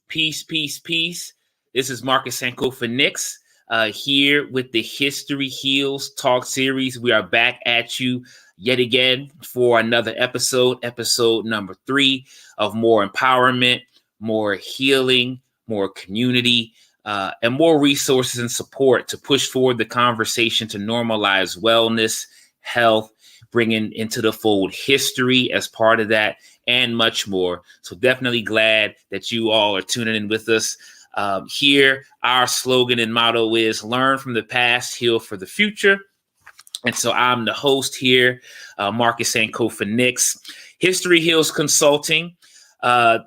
Peace, peace, peace. This is Marcus Sankofa Nix here with the History Heals Talk Series. We are back at you yet again for another episode number 3 of more empowerment, more healing, more community, and more resources and support to push forward the conversation to normalize wellness, health, bringing into the fold history as part of that, and much more. So definitely glad that you all are tuning in with us. Here, our slogan and motto is learn from the past, heal for the future. And so I'm the host here, Marcus Sankofa Nix, History Heals Consulting.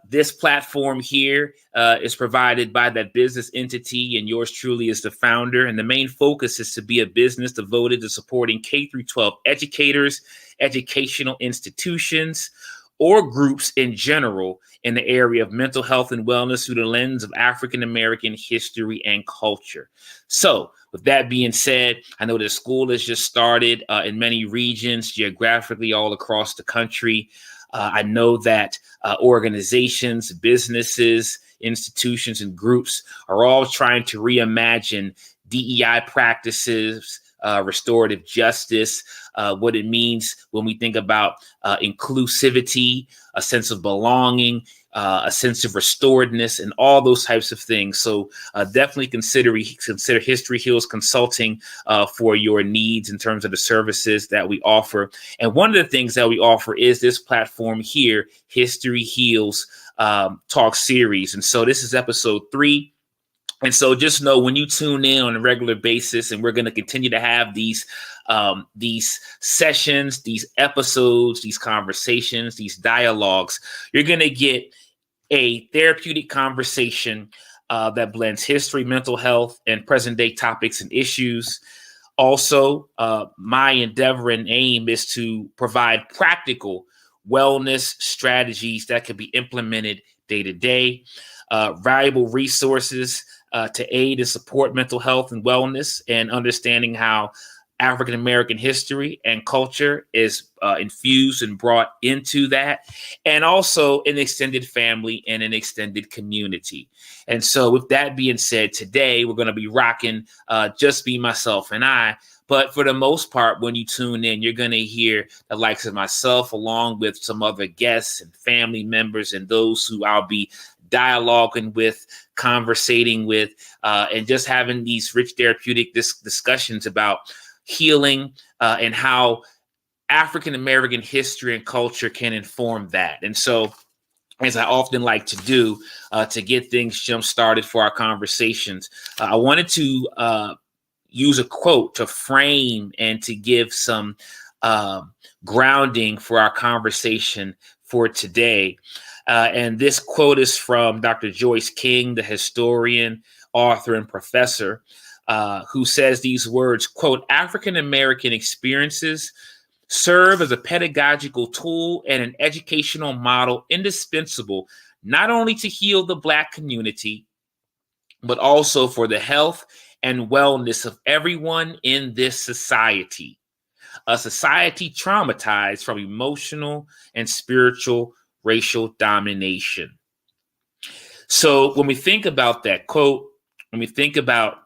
This platform here is provided by that business entity, and yours truly is the founder. And the main focus is to be a business devoted to supporting K-12 educators, educational institutions, or groups in general in the area of mental health and wellness through the lens of African-American history and culture. So with that being said, I know the school has just started in many regions geographically all across the country. I know that organizations, businesses, institutions, and groups are all trying to reimagine DEI practices, restorative justice, what it means when we think about inclusivity, a sense of belonging, a sense of restoredness, and all those types of things. So definitely consider History Heals Consulting for your needs in terms of the services that we offer. And one of the things that we offer is this platform here, History Heals Talk Series. And so this is episode 3. And so just know when you tune in on a regular basis, and we're going to continue to have these sessions, these episodes, these conversations, these dialogues, you're going to get a therapeutic conversation that blends history, mental health, and present day topics and issues. Also, my endeavor and aim is to provide practical wellness strategies that can be implemented day to day, valuable resources to aid and support mental health and wellness, and understanding how African-American history and culture is infused and brought into that, and also an extended family and an extended community. And so with that being said, today we're going to be rocking just be myself and I. But for the most part, when you tune in, you're going to hear the likes of myself, along with some other guests and family members and those who I'll be dialoguing with, conversating with, and just having these rich therapeutic discussions about healing and how African-American history and culture can inform that. And so, as I often like to do to get things jump-started for our conversations, I wanted to use a quote to frame and to give some grounding for our conversation for today. And this quote is from Dr. Joyce King, the historian, author, and professor, who says these words, quote, "African-American experiences serve as a pedagogical tool and an educational model indispensable not only to heal the Black community, but also for the health and wellness of everyone in this society. a society traumatized from emotional and spiritual racial domination. So when we think about that quote, when we think about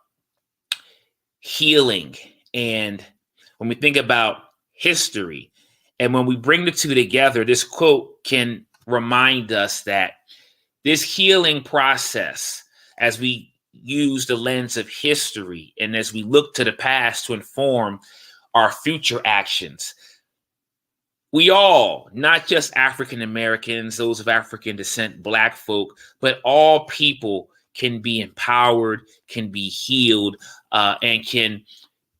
healing, and when we think about history, and when we bring the two together, this quote can remind us that this healing process, as we use the lens of history and as we look to the past to inform our future actions, we all, not just African Americans, those of African descent, Black folk, but all people can be empowered, can be healed, and can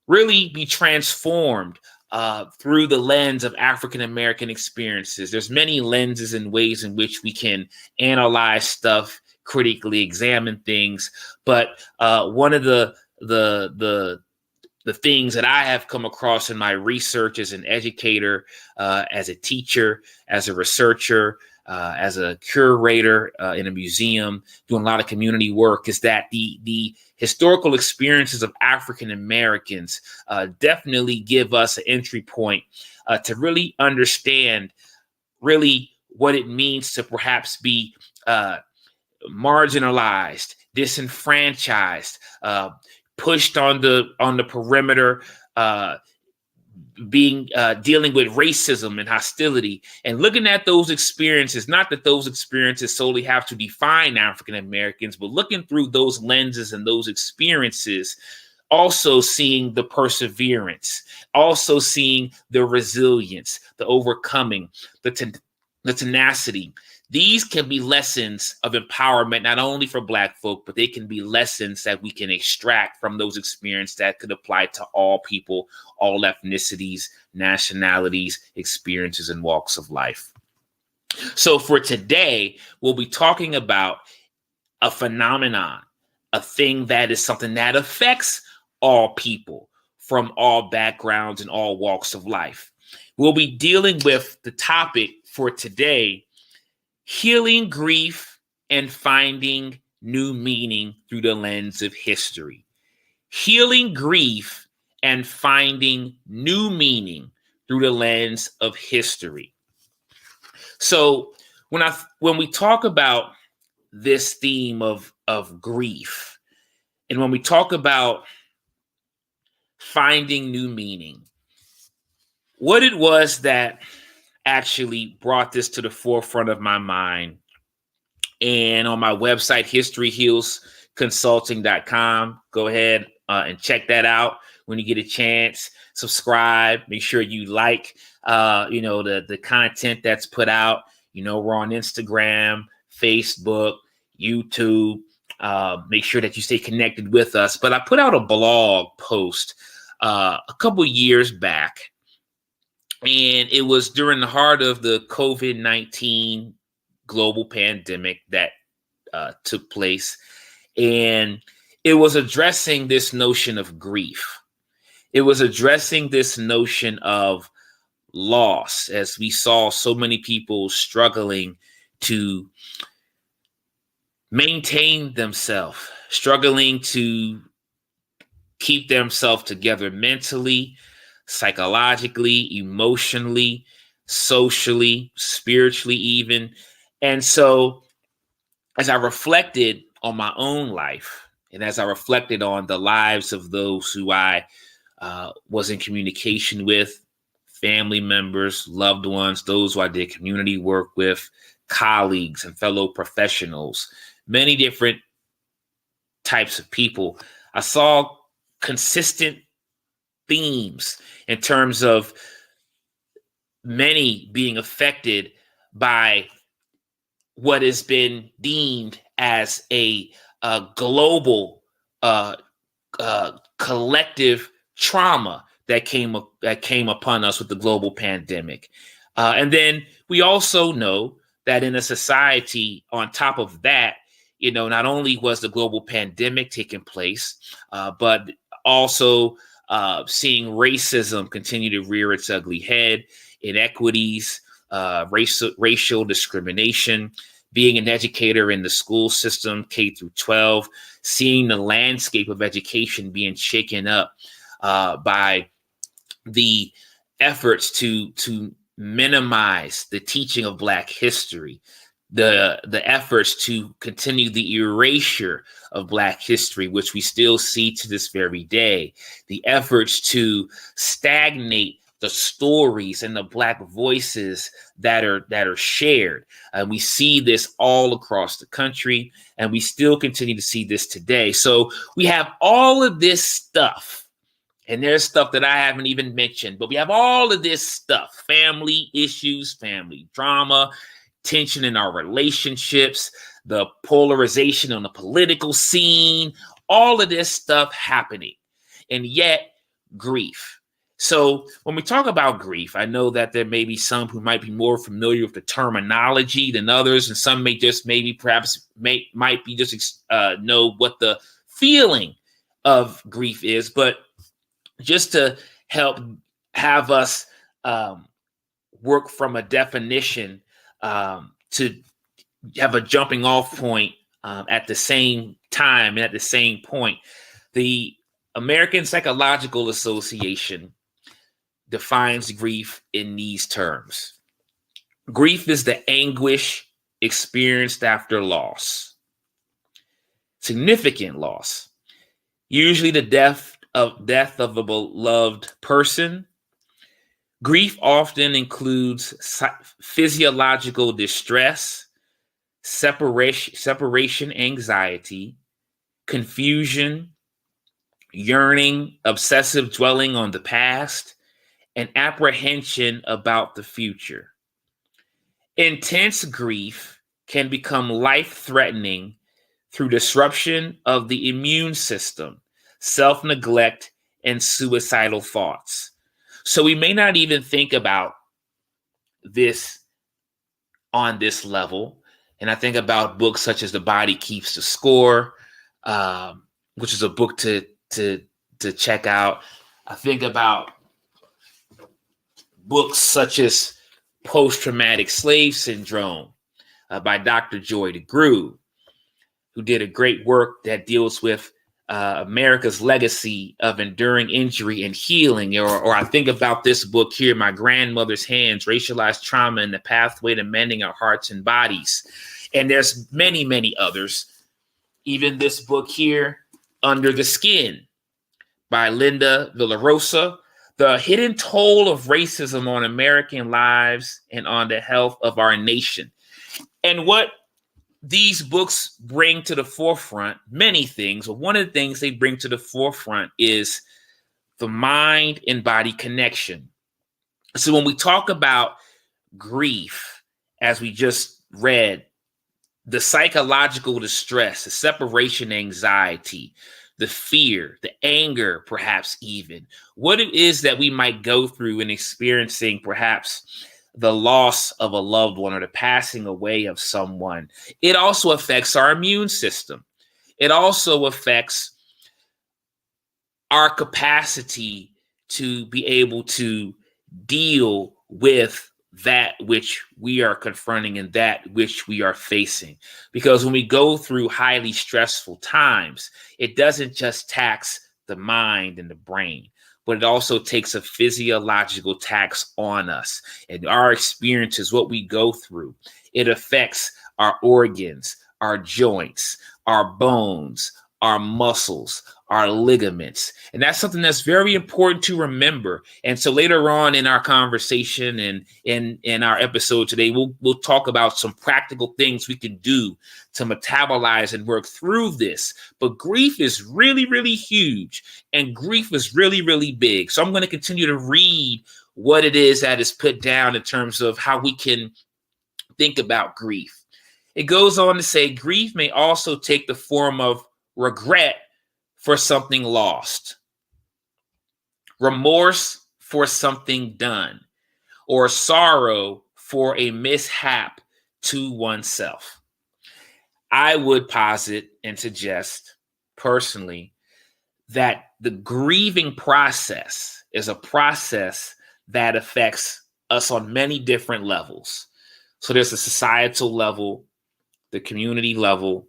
really be transformed through the lens of African American experiences. There's many lenses and ways in which we can analyze stuff, critically examine things, but one of the things that I have come across in my research as an educator, as a teacher, as a researcher, as a curator in a museum, doing a lot of community work, is that the historical experiences of African Americans definitely give us an entry point to really understand really what it means to perhaps be marginalized, disenfranchised, pushed on the perimeter, dealing with racism and hostility, and looking at those experiences. Not that those experiences solely have to define African Americans, but looking through those lenses and those experiences, also seeing the perseverance, also seeing the resilience, the overcoming, the tenacity. These can be lessons of empowerment, not only for Black folk, but they can be lessons that we can extract from those experiences that could apply to all people, all ethnicities, nationalities, experiences, and walks of life. So for today, we'll be talking about a phenomenon, a thing that is something that affects all people from all backgrounds and all walks of life. We'll be dealing with the topic for today: healing grief and finding new meaning through the lens of history. Healing grief and finding new meaning through the lens of history. So when we talk about this theme of grief, and when we talk about finding new meaning, what it was that actually brought this to the forefront of my mind. And on my website, historyhealsconsulting.com, go ahead and check that out when you get a chance. Subscribe. Make sure you like, the content that's put out. We're on Instagram, Facebook, YouTube. Make sure that you stay connected with us. But I put out a blog post a couple years back, and it was during the heart of the COVID-19 global pandemic that took place. And it was addressing this notion of grief. It was addressing this notion of loss, as we saw so many people struggling to maintain themselves, struggling to keep themselves together mentally, psychologically, emotionally, socially, spiritually even. And so as I reflected on my own life, and as I reflected on the lives of those who I was in communication with, family members, loved ones, those who I did community work with, colleagues and fellow professionals, many different types of people, I saw consistent themes in terms of many being affected by what has been deemed as a global collective trauma that came upon us with the global pandemic. And then we also know that in a society, on top of that, not only was the global pandemic taking place, but also seeing racism continue to rear its ugly head, inequities, racial discrimination, being an educator in the school system, K through 12, seeing the landscape of education being shaken up by the efforts to minimize the teaching of Black history, the efforts to continue the erasure of Black history, which we still see to this very day, the efforts to stagnate the stories and the Black voices that are shared. And we see this all across the country, and we still continue to see this today. So we have all of this stuff, and there's stuff that I haven't even mentioned, but we have all of this stuff: family issues, family drama, tension in our relationships, the polarization on the political scene, all of this stuff happening, and yet grief. So when we talk about grief, I know that there may be some who might be more familiar with the terminology than others, and some may just might be just know what the feeling of grief is. But just to help have us work from a definition to have a jumping off point at the same time and at the same point, the American Psychological Association defines grief in these terms. Grief is the anguish experienced after loss, significant loss, usually the death of a beloved person. Grief often includes physiological distress, separation anxiety, confusion, yearning, obsessive dwelling on the past, and apprehension about the future. Intense grief can become life-threatening through disruption of the immune system, self-neglect, and suicidal thoughts. So we may not even think about this on this level. And I think about books such as The Body Keeps the Score, which is a book to check out. I think about books such as Post-Traumatic Slave Syndrome by Dr. Joy DeGruy, who did a great work that deals with America's legacy of enduring injury and healing. Or I think about this book here, My Grandmother's Hands, Racialized Trauma and the Pathway to Mending Our Hearts and Bodies. And there's many, many others. Even this book here, Under the Skin by Linda Villarosa, The Hidden Toll of Racism on American Lives and on the Health of Our Nation. And what these books bring to the forefront many things, but one of the things they bring to the forefront is the mind and body connection. So when we talk about grief, as we just read, the psychological distress, the separation anxiety, the fear, the anger, perhaps even, what it is that we might go through in experiencing perhaps the loss of a loved one or the passing away of someone, it also affects our immune system. It also affects our capacity to be able to deal with that which we are confronting and that which we are facing. Because when we go through highly stressful times, it doesn't just tax the mind and the brain, but it also takes a physiological tax on us. And our experiences, what we go through, it affects our organs, our joints, our bones, our muscles, our ligaments. And that's something that's very important to remember. And so later on in our conversation and in our episode today, we'll talk about some practical things we can do to metabolize and work through this. But grief is really, really huge, and grief is really, really big. So I'm going to continue to read what it is that is put down in terms of how we can think about grief. It goes on to say, grief may also take the form of regret for something lost, remorse for something done, or sorrow for a mishap to oneself. I would posit and suggest personally that the grieving process is a process that affects us on many different levels. So there's a societal level, the community level,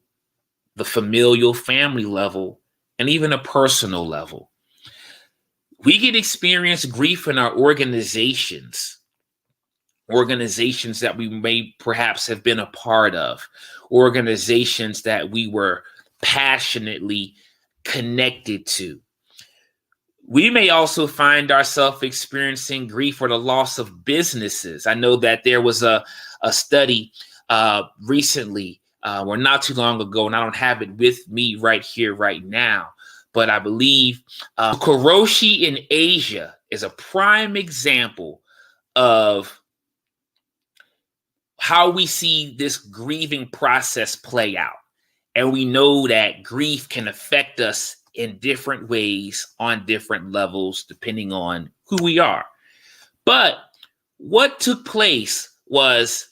the familial family level, and even a personal level. We can experience grief in our organizations that we may perhaps have been a part of, organizations that we were passionately connected to. We may also find ourselves experiencing grief for the loss of businesses. I know that there was a study recently, or not too long ago, and I don't have it with me right here, right now, but I believe Kuroshi in Asia is a prime example of how we see this grieving process play out. And we know that grief can affect us in different ways on different levels, depending on who we are. But what took place was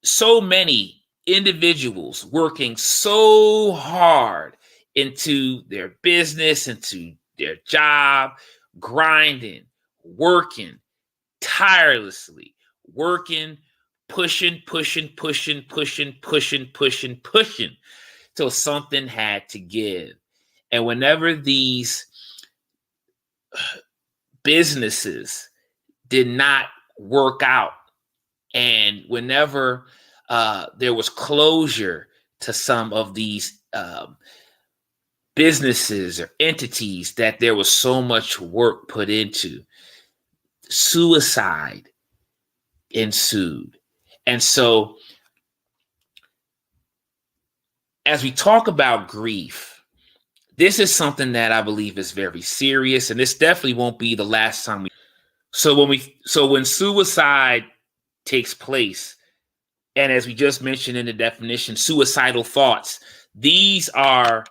so many individuals working so hard into their business, into their job, grinding, working tirelessly, working, pushing till something had to give. And whenever these businesses did not work out, and whenever there was closure to some of these businesses or entities that there was so much work put into, suicide ensued. And so as we talk about grief, this is something that I believe is very serious, and this definitely won't be the last time So when suicide takes place, and as we just mentioned in the definition, suicidal thoughts, these are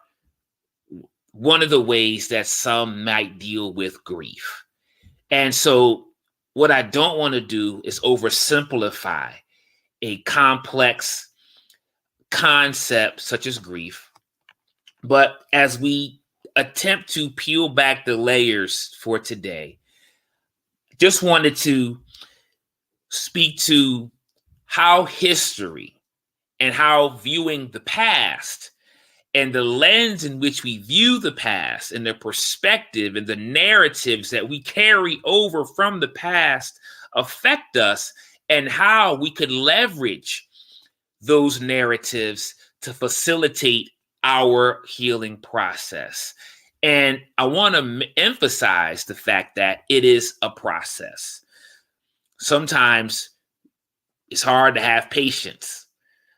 one of the ways that some might deal with grief. And so what I don't want to do is oversimplify a complex concept such as grief. But as we attempt to peel back the layers for today, just wanted to speak to how history and how viewing the past and the lens in which we view the past and the perspective and the narratives that we carry over from the past affect us, and how we could leverage those narratives to facilitate our healing process. And I want to emphasize the fact that it is a process. Sometimes it's hard to have patience.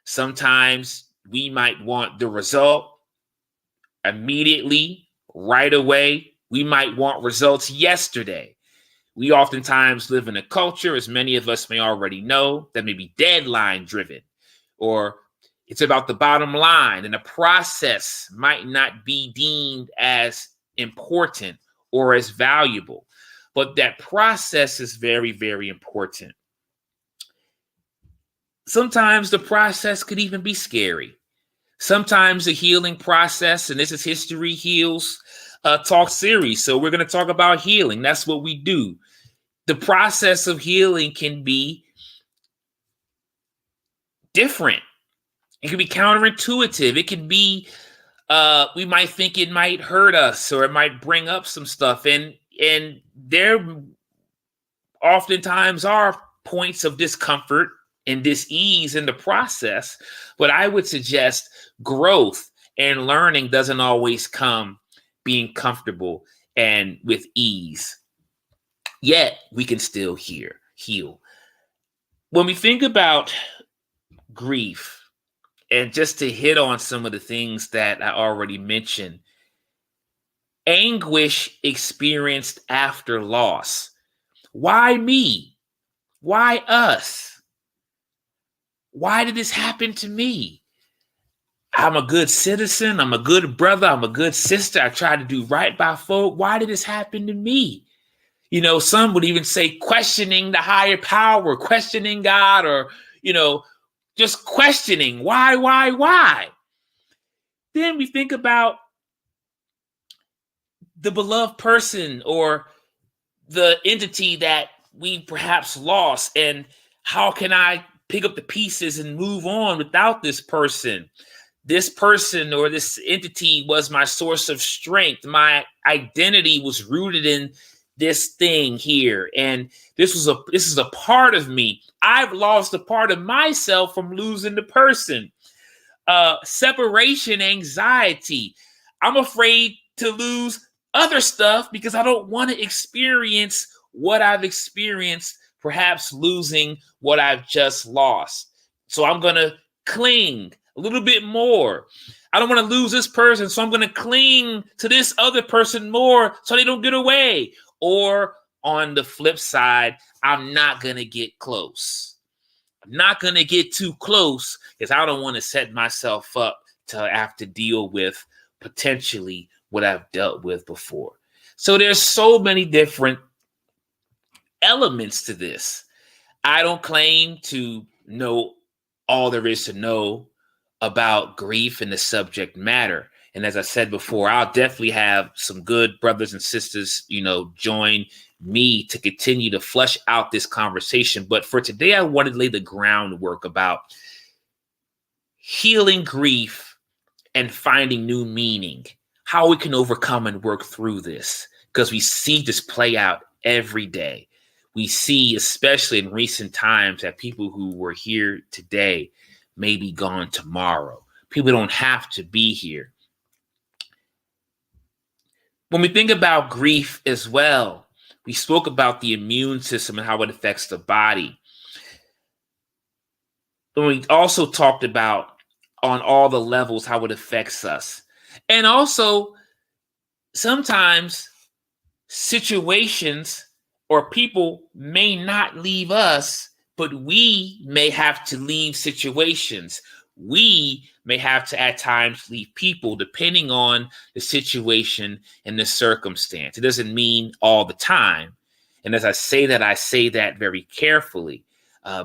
Sometimes we might want the result immediately, right away. We might want results yesterday. We oftentimes live in a culture, as many of us may already know, that may be deadline driven, or it's about the bottom line, and the process might not be deemed as important or as valuable. But that process is very, very important. Sometimes the process could even be scary. Sometimes the healing process, and this is History Heals Talk series, so we're going to talk about healing. That's what we do. The process of healing can be different. It can be counterintuitive. It can be, we might think it might hurt us, or it might bring up some stuff. And there oftentimes are points of discomfort and dis-ease in the process. But I would suggest growth and learning doesn't always come being comfortable and with ease. Yet we can still heal. When we think about grief, and just to hit on some of the things that I already mentioned, anguish experienced after loss. Why me? Why us? Why did this happen to me? I'm a good citizen. I'm a good brother. I'm a good sister. I try to do right by folk. Why did this happen to me? You know, some would even say questioning the higher power, questioning God, or, just questioning why? Then we think about the beloved person or the entity that we perhaps lost, and how can I pick up the pieces and move on without this person? this person or this entity was my source of strength. My identity was rooted in this thing here. And this is a part of me. I've lost a part of myself from losing the person. Separation anxiety. I'm afraid to lose other stuff because I don't want to experience what I've experienced, perhaps losing what I've just lost. So I'm going to cling a little bit more. I don't want to lose this person, so I'm going to cling to this other person more so they don't get away. Or on the flip side, I'm not going to get close. I'm not going to get too close because I don't want to set myself up to have to deal with potentially what I've dealt with before. So there's so many different elements to this. I don't claim to know all there is to know about grief and the subject matter. And as I said before, I'll definitely have some good brothers and sisters, join me to continue to flesh out this conversation. But for today, I wanted to lay the groundwork about healing grief and finding new meaning, how we can overcome and work through this, because we see this play out every day. We see, especially in recent times, that people who were here today may be gone tomorrow. People don't have to be here. When we think about grief as well, we spoke about the immune system and how it affects the body. And we also talked about on all the levels how it affects us. And also, sometimes situations or people may not leave us, but we may have to leave situations. We may have to at times leave people depending on the situation and the circumstance. It doesn't mean all the time. And as I say that very carefully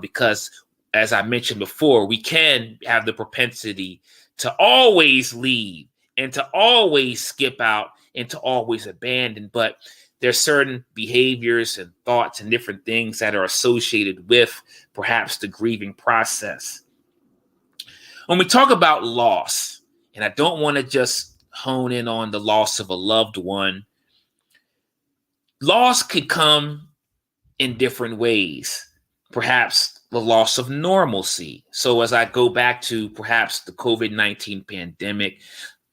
because as I mentioned before, we can have the propensity to always leave and to always skip out and to always abandon. But there's certain behaviors and thoughts and different things that are associated with perhaps the grieving process. When we talk about loss, and I don't want to just hone in on the loss of a loved one, loss could come in different ways. Perhaps the loss of normalcy. So as I go back to perhaps the COVID-19 pandemic,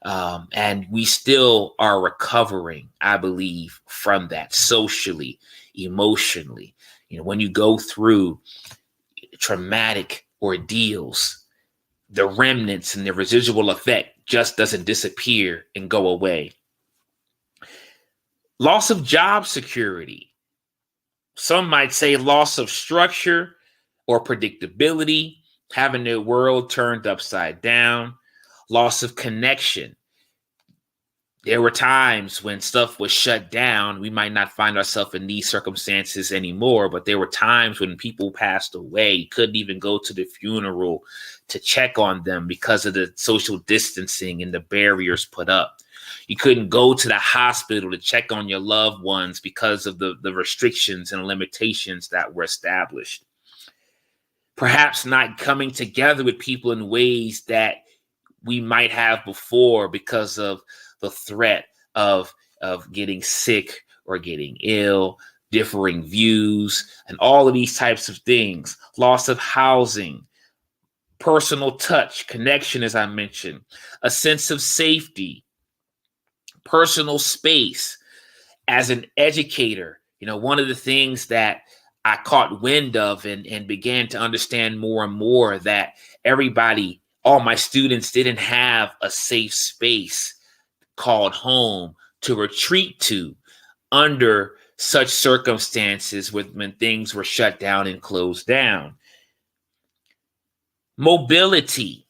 and we still are recovering, I believe, from that socially, emotionally. When you go through traumatic ordeals, the remnants and the residual effect just doesn't disappear and go away. Loss of job security. Some might say loss of structure or predictability, having their world turned upside down. Loss of connection. There were times when stuff was shut down. We might not find ourselves in these circumstances anymore, but there were times when people passed away. You couldn't even go to the funeral to check on them because of the social distancing and the barriers put up. You couldn't go to the hospital to check on your loved ones because of the restrictions and limitations that were established. Perhaps not coming together with people in ways that we might have before because of the threat of getting sick or getting ill, differing views, and all of these types of things. Loss of housing, personal touch, connection, as I mentioned, a sense of safety, personal space. As an educator, one of the things that I caught wind of and began to understand more and more that everybody, all my students didn't have a safe space called home to retreat to under such circumstances when things were shut down and closed down. Mobility,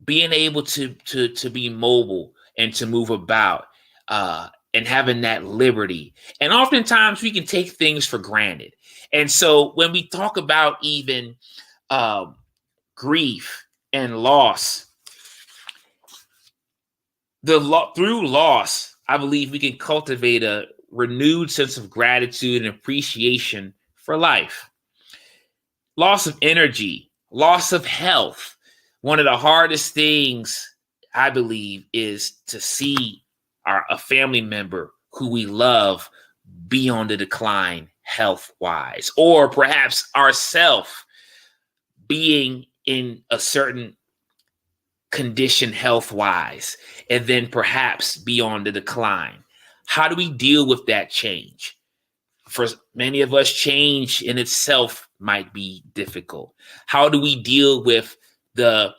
being able to be mobile and to move about and having that liberty. And oftentimes we can take things for granted. And so when we talk about even grief and loss, through loss, I believe we can cultivate a renewed sense of gratitude and appreciation for life. Loss of energy, loss of health. One of the hardest things I believe, is to see a family member who we love be on the decline health-wise, or perhaps ourself being in a certain condition health-wise, and then perhaps be on the decline. How do we deal with that change? For many of us, change in itself might be difficult. How do we deal with the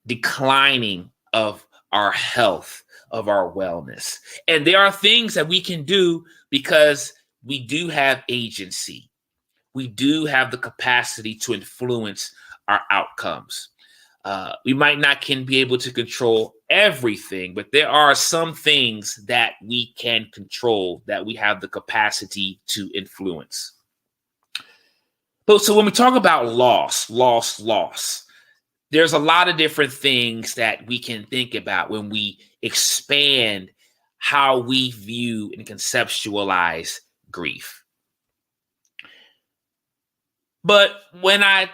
declining of our health, of our wellness? And there are things that we can do because we do have agency. We do have the capacity to influence our outcomes. We might not can be able to control everything, but there are some things that we can control, that we have the capacity to influence. But so when we talk about loss, there's a lot of different things that we can think about when we expand how we view and conceptualize grief. But when I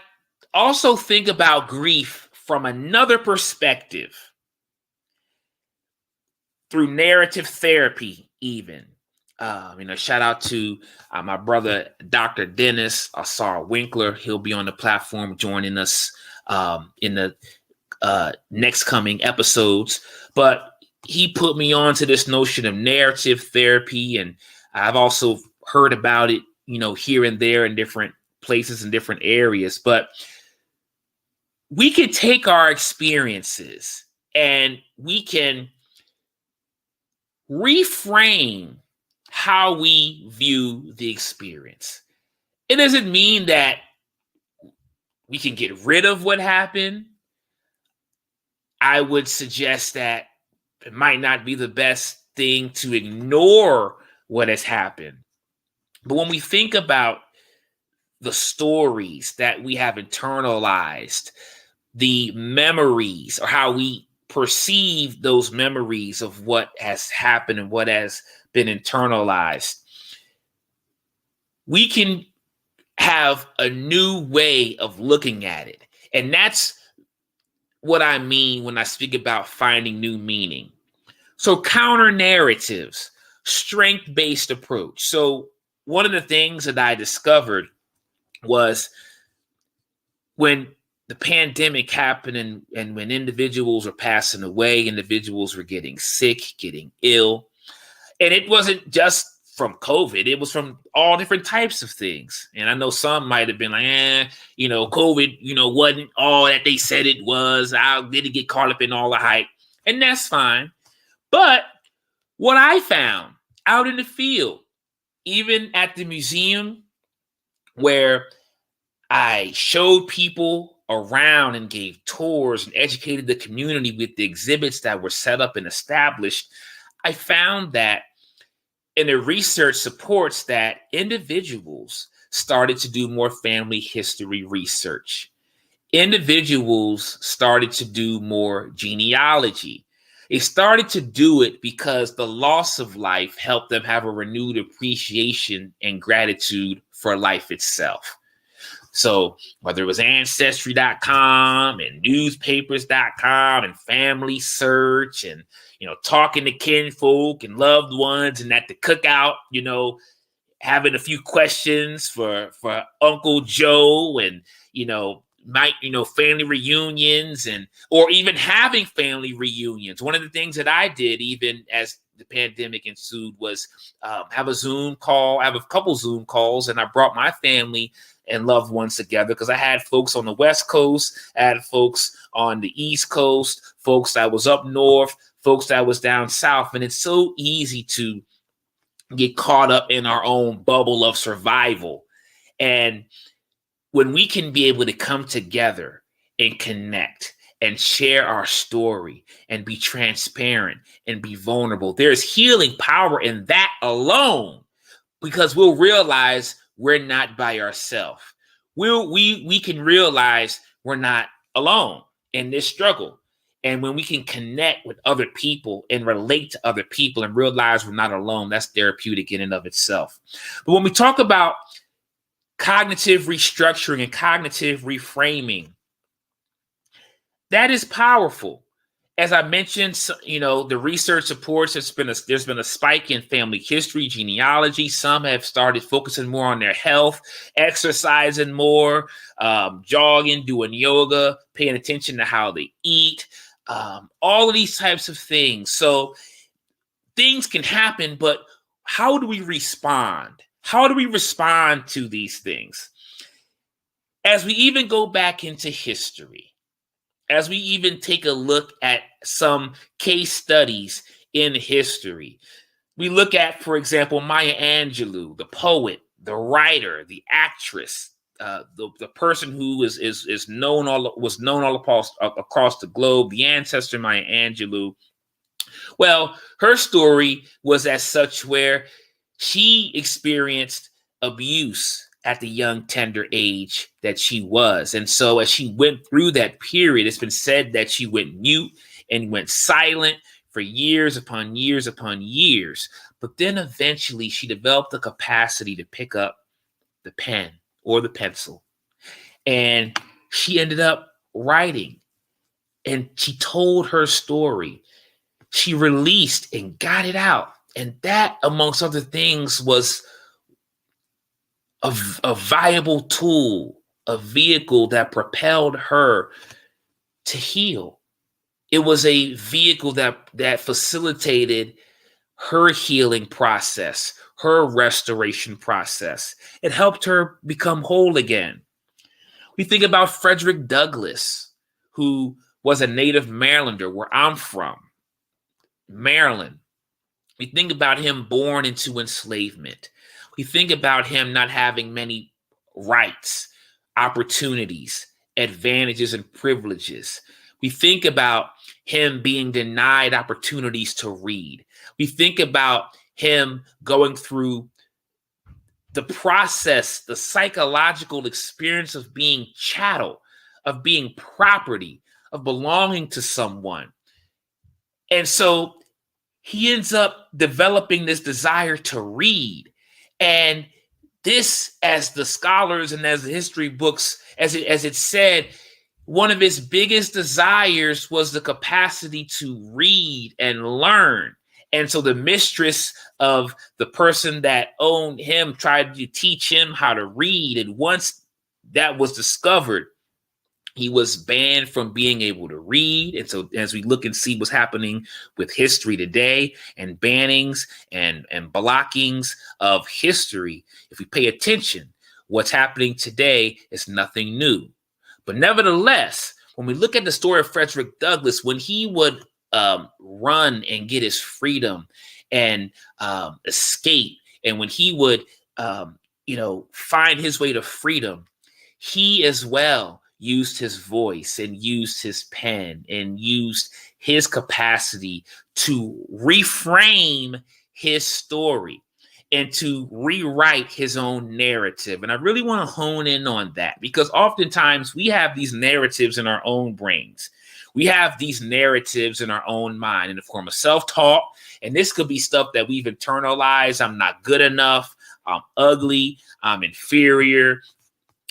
also think about grief from another perspective, through narrative therapy, even, shout out to my brother, Dr. Dennis Asar Winkler. He'll be on the platform joining us in the next coming episodes. But he put me on to this notion of narrative therapy, and I've also heard about it, here and there in different places and different areas. But we can take our experiences and we can reframe how we view the experience. It doesn't mean that we can get rid of what happened. I would suggest that it might not be the best thing to ignore what has happened. But when we think about the stories that we have internalized, the memories, or how we perceive those memories of what has happened and what has been internalized, we can have a new way of looking at it. And that's what I mean when I speak about finding new meaning. So counter narratives, strength-based approach. So one of the things that I discovered was when the pandemic happened and when individuals were passing away, individuals were getting sick, getting ill. And it wasn't just from COVID, it was from all different types of things. And I know some might have been like, COVID, wasn't all that they said it was. I didn't get caught up in all the hype. And that's fine. But what I found out in the field, even at the museum where I showed people around and gave tours and educated the community with the exhibits that were set up and established, I found that, and the research supports that, individuals started to do more family history research. Individuals started to do more genealogy. They started to do it because the loss of life helped them have a renewed appreciation and gratitude for life itself. So whether it was Ancestry.com and newspapers.com and Family Search and, talking to kinfolk and loved ones, and at the cookout, having a few questions for Uncle Joe, and, family reunions, or even having family reunions. One of the things that I did, even as the pandemic ensued, was have a Zoom call. I have a couple Zoom calls, and I brought my family and loved ones together because I had folks on the West Coast, I had folks on the East Coast, folks that was up north, folks that was down south. And it's so easy to get caught up in our own bubble of survival. And when we can be able to come together and connect and share our story and be transparent and be vulnerable, there's healing power in that alone, because we'll realize we're not by ourselves. We can realize we're not alone in this struggle. And when we can connect with other people and relate to other people and realize we're not alone, that's therapeutic in and of itself. But when we talk about cognitive restructuring and cognitive reframing, that is powerful. As I mentioned, the research supports there's been a spike in family history, genealogy. Some have started focusing more on their health, exercising more, jogging, doing yoga, paying attention to how they eat, all of these types of things. So things can happen, but how do we respond? How do we respond to these things? As we even go back into history, as we even take a look at some case studies in history, we look at, for example, Maya Angelou, the poet, the writer, the actress, the person who was known all across the globe, the ancestor Maya Angelou. Well, her story was as such where she experienced abuse at the young, tender age that she was. And so as she went through that period, it's been said that she went mute and went silent for years upon years upon years. But then eventually she developed the capacity to pick up the pen or the pencil. And she ended up writing. And she told her story. She released and got it out. And that, amongst other things, was a viable tool, a vehicle that propelled her to heal. It was a vehicle that facilitated her healing process, her restoration process. It helped her become whole again. We think about Frederick Douglass, who was a native Marylander, where I'm from, Maryland. We think about him born into enslavement. We think about him not having many rights, opportunities, advantages, and privileges. We think about him being denied opportunities to read. We think about him going through the process, the psychological experience of being chattel, of being property, of belonging to someone. And so he ends up developing this desire to read. And this, as the scholars and as the history books, as it said, one of his biggest desires was the capacity to read and learn. And so the mistress of the person that owned him tried to teach him how to read. And once that was discovered, he was banned from being able to read. And so as we look and see what's happening with history today and bannings and blockings of history, if we pay attention, what's happening today is nothing new. But nevertheless, when we look at the story of Frederick Douglass, when he would run and get his freedom and escape, and when he would, find his way to freedom, he as well used his voice and used his pen and used his capacity to reframe his story and to rewrite his own narrative. And I really want to hone in on that, because oftentimes we have these narratives in our own brains. We have these narratives in our own mind in the form of self-talk. And this could be stuff that we've internalized. I'm not good enough. I'm ugly. I'm inferior.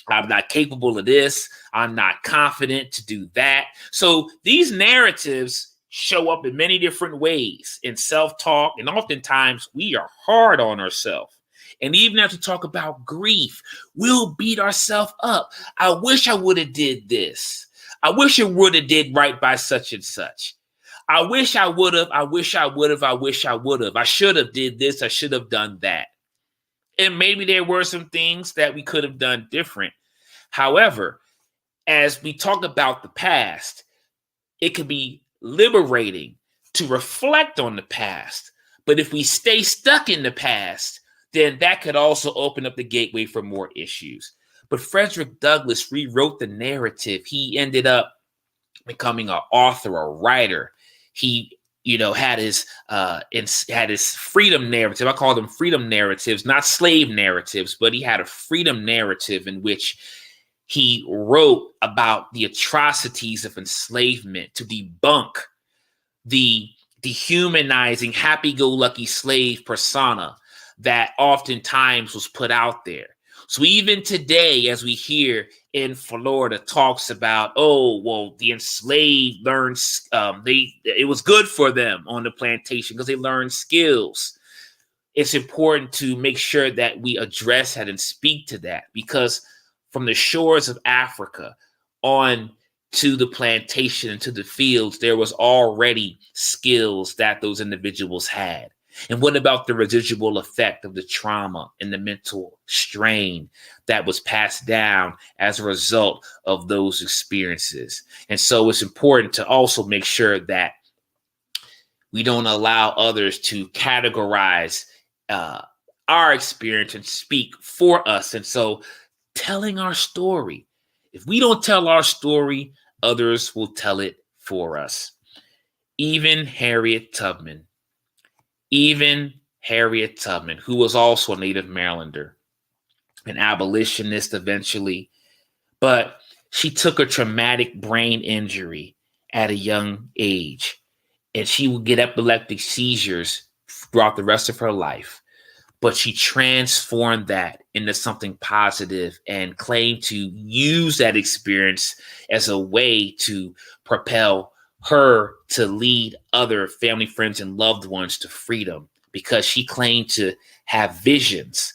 I'm not capable of this. I'm not confident to do that. So these narratives show up in many different ways in self-talk. And oftentimes we are hard on ourselves. And even as we talk about grief, we'll beat ourselves up. I wish I would have did this. I wish I would have did right by such and such. I wish I would have. I wish I would have. I wish I would have. I should have did this. I should have done that. And maybe there were some things that we could have done different. However, as we talk about the past, it could be liberating to reflect on the past. But if we stay stuck in the past, then that could also open up the gateway for more issues. But Frederick Douglass rewrote the narrative. He ended up becoming an author, a writer. He, had his freedom narrative. I call them freedom narratives, not slave narratives, but he had a freedom narrative in which he wrote about the atrocities of enslavement to debunk the dehumanizing, happy-go-lucky slave persona that oftentimes was put out there. So even today, as we hear in Florida, talks about, oh, well, the enslaved learned, it was good for them on the plantation because they learned skills. It's important to make sure that we address that and speak to that, because from the shores of Africa on to the plantation and to the fields, there was already skills that those individuals had. And what about the residual effect of the trauma and the mental strain that was passed down as a result of those experiences? And so it's important to also make sure that we don't allow others to categorize our experience and speak for us. And so telling our story, if we don't tell our story, others will tell it for us. Even Harriet Tubman, who was also a native Marylander, an abolitionist eventually, but she took a traumatic brain injury at a young age, and she would get epileptic seizures throughout the rest of her life. But she transformed that into something positive and claimed to use that experience as a way to propel her to lead other family, friends, and loved ones to freedom, because she claimed to have visions,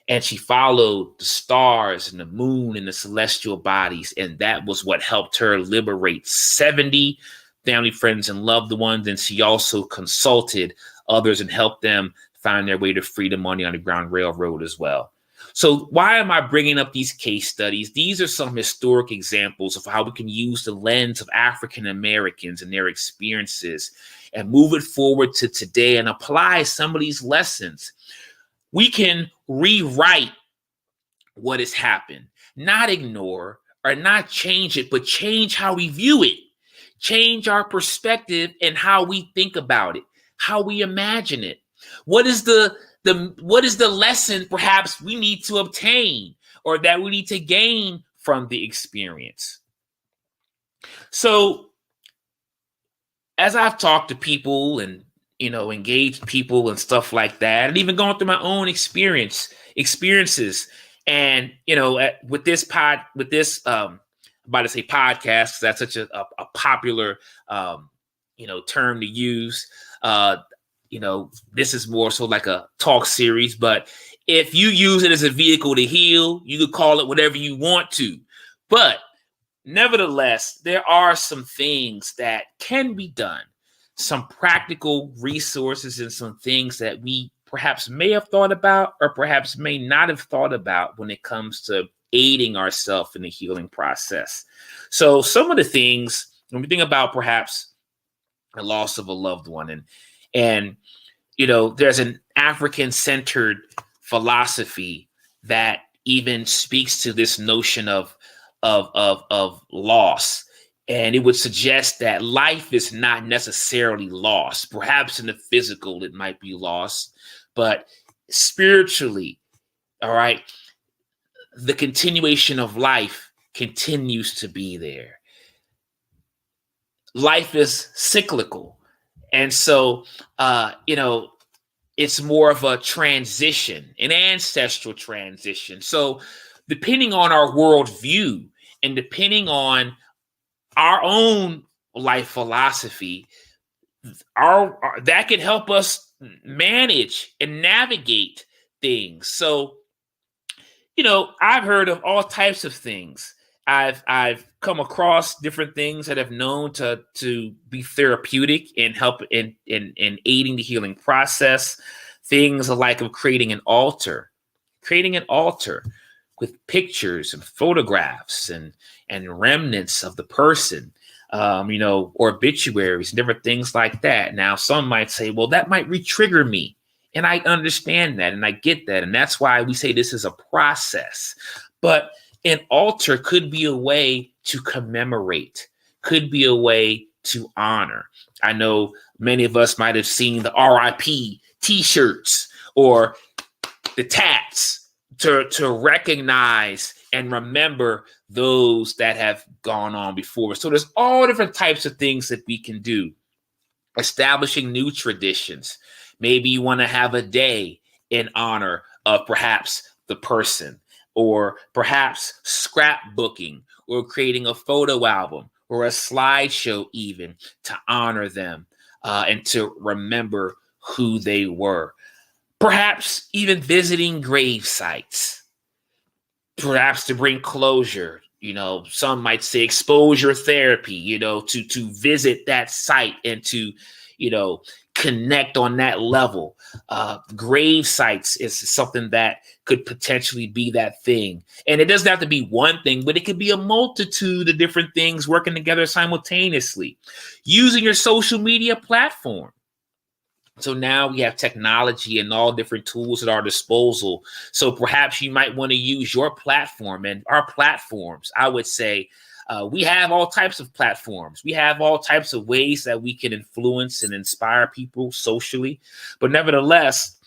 and she followed the stars and the moon and the celestial bodies. And that was what helped her liberate 70 family, friends, and loved ones. And she also consulted others and helped them find their way to freedom on the Underground Railroad as well. So why am I bringing up these case studies? These are some historic examples of how we can use the lens of African Americans and their experiences and move it forward to today and apply some of these lessons. We can rewrite what has happened, not ignore or not change it, but change how we view it, change our perspective and how we think about it, how we imagine it. What is the lesson perhaps we need to obtain or that we need to gain from the experience? So as I've talked to people and, engaged people and stuff like that, and even going through my own experiences, and, with this I'm about to say podcast, that's such a popular, term to use. This is more so like a talk series, but if you use it as a vehicle to heal, you could call it whatever you want to. But nevertheless, there are some things that can be done, some practical resources and some things that we perhaps may have thought about or perhaps may not have thought about when it comes to aiding ourselves in the healing process. So some of the things, when we think about perhaps the loss of a loved one, and there's an African-centered philosophy that even speaks to this notion of loss. And it would suggest that life is not necessarily lost. Perhaps in the physical, it might be lost, but spiritually, all right, the continuation of life continues to be there. Life is cyclical. And so, it's more of a transition, an ancestral transition. So depending on our worldview and depending on our own life philosophy, that can help us manage and navigate things. So, I've heard of all types of things. I've come across different things that have known to be therapeutic and help in aiding the healing process. Things like of creating an altar with pictures and photographs and remnants of the person, or obituaries and different things like that. Now, some might say, well, that might re-trigger me. And I understand that and I get that. And that's why we say this is a process. But an altar could be a way to commemorate, could be a way to honor. I know many of us might have seen the RIP t-shirts or the tats to recognize and remember those that have gone on before. So there's all different types of things that we can do. Establishing new traditions. Maybe you want to have a day in honor of perhaps the person. or perhaps scrapbooking, or creating a photo album or a slideshow even to honor them and to remember who they were. Perhaps even visiting grave sites, perhaps to bring closure. Some might say exposure therapy, to visit that site and to, connect on that level. Grave sites is something that could potentially be that thing. And it doesn't have to be one thing, but it could be a multitude of different things working together simultaneously. Using your social media platform. So now we have technology and all different tools at our disposal. So perhaps you might want to use your platform and our platforms. I would say we have all types of platforms. We have all types of ways that we can influence and inspire people socially. But nevertheless,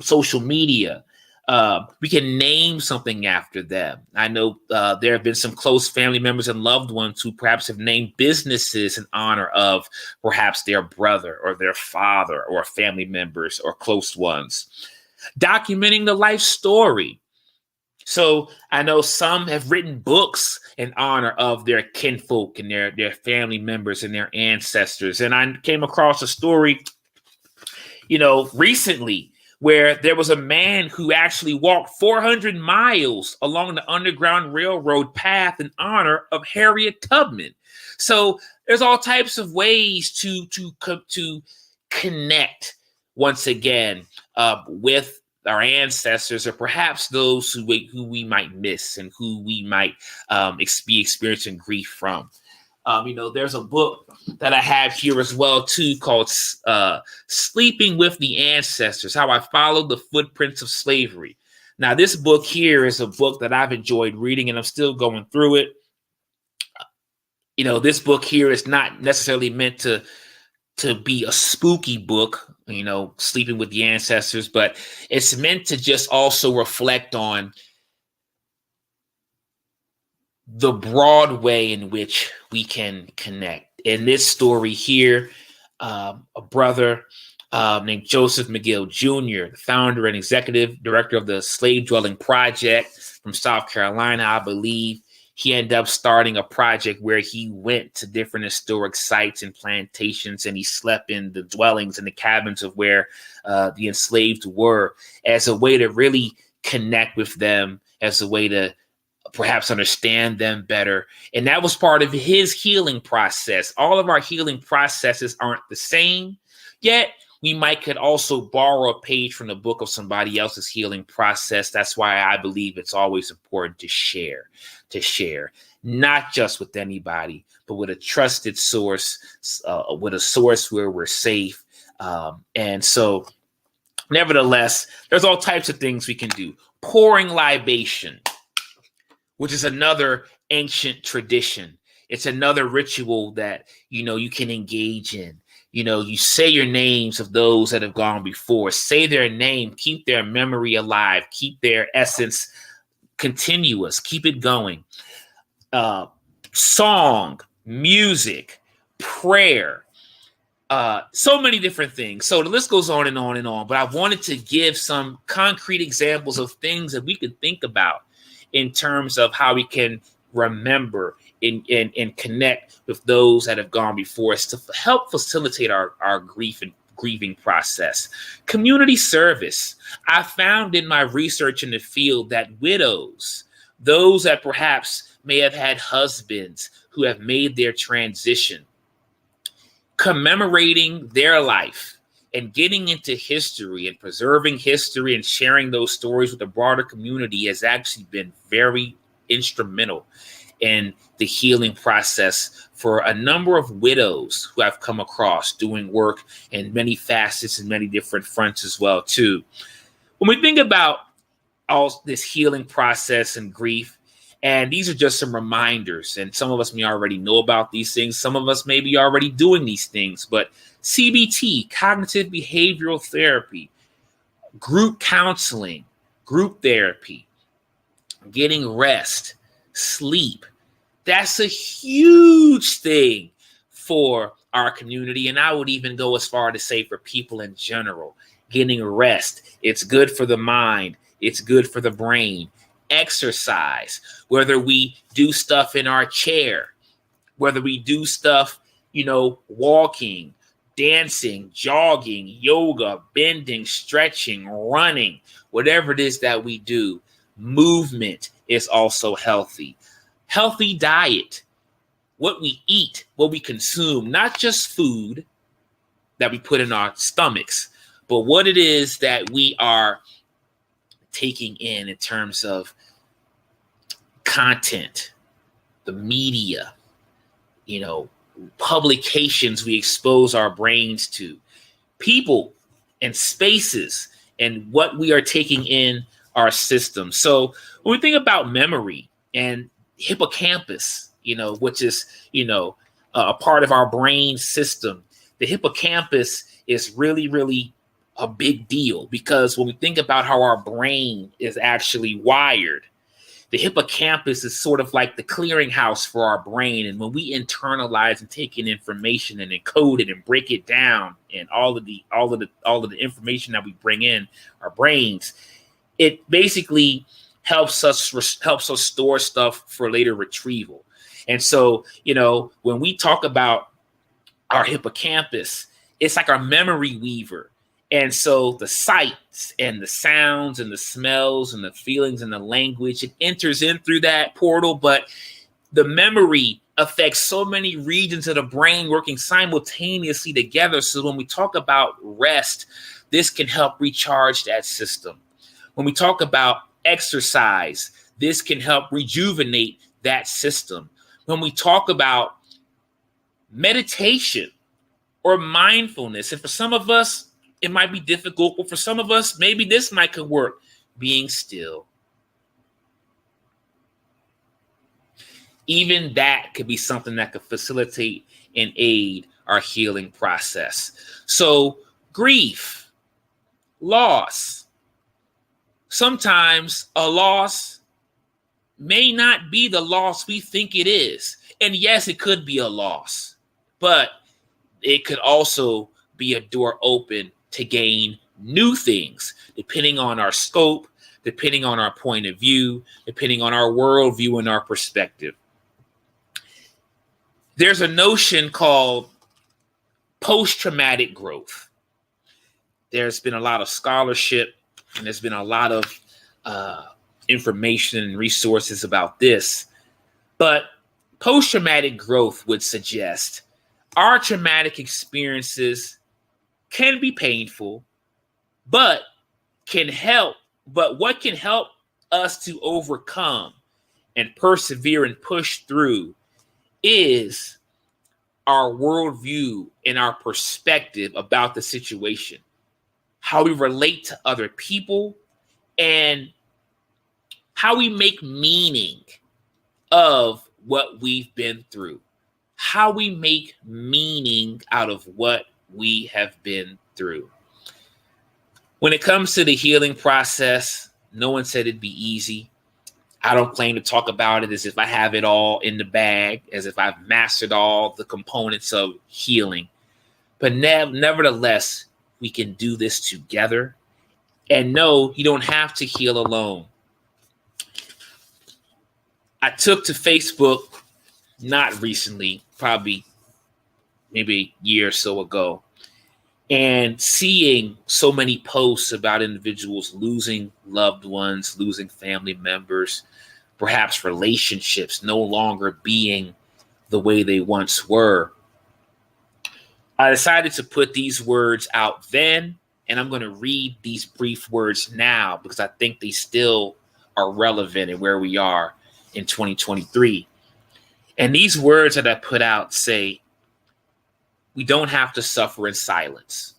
social media, we can name something after them. I know there have been some close family members and loved ones who perhaps have named businesses in honor of perhaps their brother or their father or family members or close ones. Documenting the life story. So I know some have written books in honor of their kinfolk and their family members and their ancestors. And I came across a story, recently, where there was a man who actually walked 400 miles along the Underground Railroad path in honor of Harriet Tubman. So there's all types of ways to connect once again with our ancestors, or perhaps those who we might miss and who we might be experiencing grief from. There's a book that I have here as well, too, called Sleeping with the Ancestors, How I Followed the Footprints of Slavery. Now, this book here is a book that I've enjoyed reading, and I'm still going through it. This book here is not necessarily meant to be a spooky book, Sleeping with the Ancestors, but it's meant to just also reflect on the broad way in which we can connect. In this story here, a brother named Joseph McGill Jr., the founder and executive director of the Slave Dwelling Project from South Carolina, I believe, he ended up starting a project where he went to different historic sites and plantations, and he slept in the dwellings and the cabins of where the enslaved were, as a way to really connect with them, as a way to perhaps understand them better. And that was part of his healing process. All of our healing processes aren't the same, yet we could also borrow a page from the book of somebody else's healing process. That's why I believe it's always important to share, not just with anybody, but with a trusted source, with a source where we're safe. And so nevertheless, there's all types of things we can do. Pouring libation, which is another ancient tradition. It's another ritual that, you can engage in. You say your names of those that have gone before. Say their name, keep their memory alive, keep their essence continuous, keep it going. Song, music, prayer, so many different things. So the list goes on and on and on. But I wanted to give some concrete examples of things that we could think about in terms of how we can remember and connect with those that have gone before us to help facilitate our grief and grieving process. Community service. I found in my research in the field that widows, those that perhaps may have had husbands who have made their transition, commemorating their life and getting into history and preserving history and sharing those stories with the broader community has actually been very instrumental in the healing process for a number of widows who I've come across doing work in many facets and many different fronts as well, too. When we think about all this healing process and grief, and these are just some reminders, and some of us may already know about these things. Some of us may be already doing these things, but CBT, cognitive behavioral therapy, group counseling, group therapy, getting rest, sleep, that's a huge thing for our community. And I would even go as far to say for people in general, getting rest. It's good for the mind. It's good for the brain. Exercise, whether we do stuff in our chair, whether we do stuff, walking, dancing, jogging, yoga, bending, stretching, running, whatever it is that we do, movement is also healthy. Healthy diet, what we eat, what we consume, not just food that we put in our stomachs, but what it is that we are taking in terms of content, the media, publications we expose our brains to, people and spaces, and what we are taking in our system. So when we think about memory and hippocampus, which is, a part of our brain system, the hippocampus is really, really a big deal, because when we think about how our brain is actually wired, the hippocampus is sort of like the clearinghouse for our brain. And when we internalize and take in information and encode it and break it down, and all of the information that we bring in our brains, it basically helps us store stuff for later retrieval. And so, when we talk about our hippocampus, it's like our memory weaver. And so the sights and the sounds and the smells and the feelings and the language, it enters in through that portal. But the memory affects so many regions of the brain working simultaneously together. So when we talk about rest, this can help recharge that system. When we talk about exercise, this can help rejuvenate that system. When we talk about meditation or mindfulness, and for some of us, it might be difficult, but for some of us, maybe this could work. Being still. Even that could be something that could facilitate and aid our healing process. So grief, loss. Sometimes a loss may not be the loss we think it is. And yes, it could be a loss, but it could also be a door open to gain new things, depending on our scope, depending on our point of view, depending on our worldview and our perspective. There's a notion called post-traumatic growth. There's been a lot of scholarship, and there's been a lot of information and resources about this. But post-traumatic growth would suggest our traumatic experiences can be painful, but what can help us to overcome and persevere and push through is our worldview and our perspective about the situation, how we relate to other people, and how we make meaning of what we've been through, how we make meaning out of what we have been through. When it comes to the healing process, no one said it'd be easy. I don't claim to talk about it as if I have it all in the bag, as if I've mastered all the components of healing. But nevertheless, we can do this together. And no, you don't have to heal alone. I took to Facebook, not recently, probably maybe a year or so ago, and seeing so many posts about individuals losing loved ones, losing family members, perhaps relationships no longer being the way they once were, I decided to put these words out then, and I'm going to read these brief words now because I think they still are relevant in where we are in 2023. And these words that I put out say, we don't have to suffer in silence.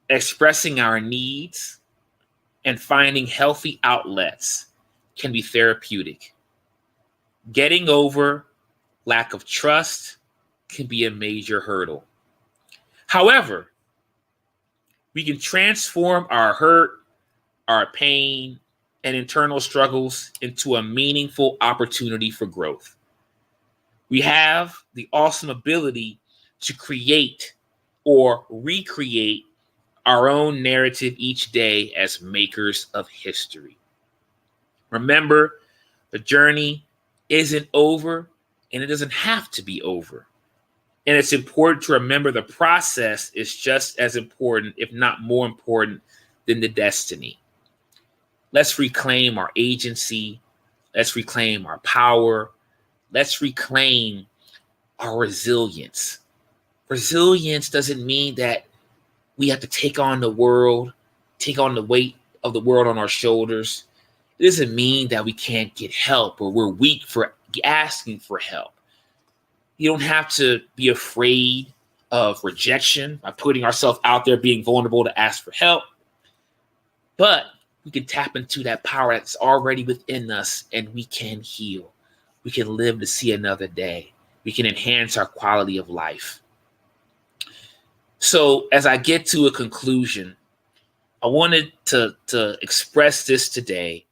Expressing our needs and finding healthy outlets can be therapeutic. Getting over lack of trust can be a major hurdle. However, we can transform our hurt, our pain, and internal struggles into a meaningful opportunity for growth. We have the awesome ability to create or recreate our own narrative each day as makers of history. Remember, the journey isn't over, and it doesn't have to be over. And it's important to remember the process is just as important, if not more important, than the destiny. Let's reclaim our agency. Let's reclaim our power. Let's reclaim our resilience. Resilience doesn't mean that we have to take on the world, take on the weight of the world on our shoulders. It doesn't mean that we can't get help or we're weak for asking for help. You don't have to be afraid of rejection by putting ourselves out there, being vulnerable to ask for help. But we can tap into that power that's already within us, and we can heal. We can live to see another day. We can enhance our quality of life. So as I get to a conclusion, I wanted to express this today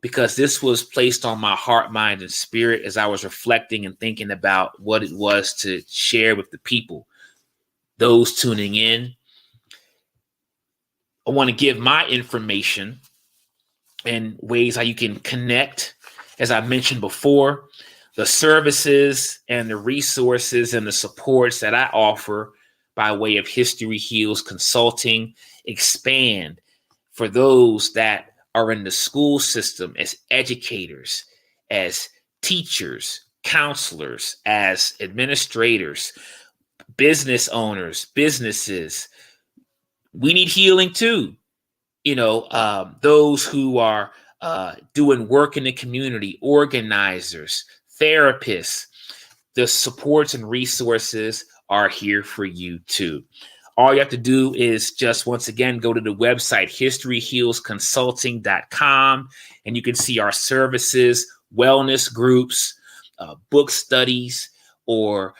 because this was placed on my heart, mind, and spirit as I was reflecting and thinking about what it was to share with the people, those tuning in. I want to give my information and ways how you can connect. As I mentioned before, the services and the resources and the supports that I offer by way of History Heals Consulting expand for those that are in the school system as educators, as teachers, counselors, as administrators, business owners, businesses. We need healing too. Those who are doing work in the community, organizers, therapists, the supports and resources are here for you too. All you have to do is just, once again, go to the website, historyhealsconsulting.com, and you can see our services, wellness groups, book studies, or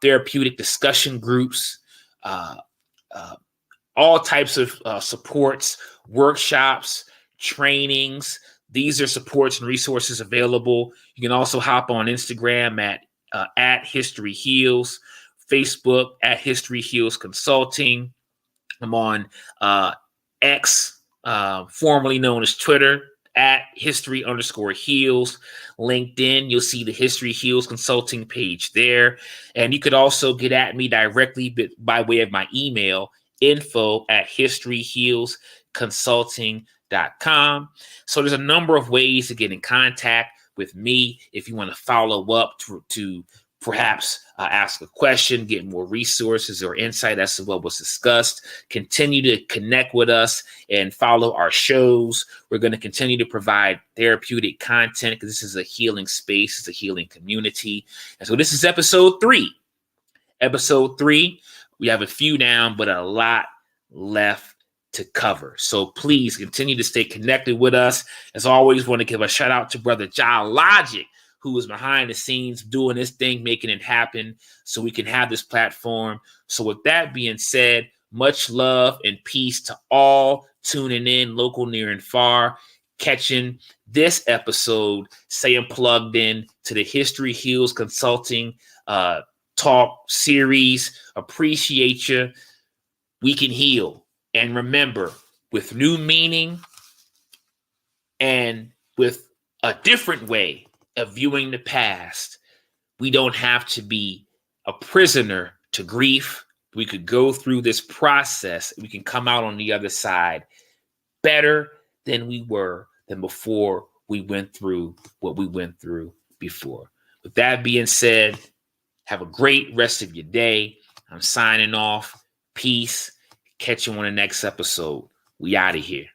therapeutic discussion groups, all types of supports, workshops, trainings. These are supports and resources available. You can also hop on Instagram at History Heals, Facebook at History Heals Consulting. I'm on X, formerly known as Twitter, at History_Heals. LinkedIn, you'll see the History Heals Consulting page there. And you could also get at me directly by way of my email, info@historyhealsconsulting.com. So there's a number of ways to get in contact with me if you want to follow up to perhaps ask a question, get more resources or insight as to what was discussed. Continue to connect with us and follow our shows. We're going to continue to provide therapeutic content because this is a healing space, it's a healing community. And so this is episode 3. Episode 3, we have a few down, but a lot left to cover. So please continue to stay connected with us. As always, want to give a shout out to Brother John Logic, who is behind the scenes doing this thing, making it happen so we can have this platform. So with that being said, much love and peace to all tuning in, local, near, and far, catching this episode, staying plugged in to the History Heals Consulting talk series. Appreciate you. We can heal. And remember, with new meaning and with a different way of viewing the past, we don't have to be a prisoner to grief. We could go through this process. We can come out on the other side better than we were than before we went through what we went through before. With that being said, have a great rest of your day. I'm signing off. Peace. Catch you on the next episode. We out of here.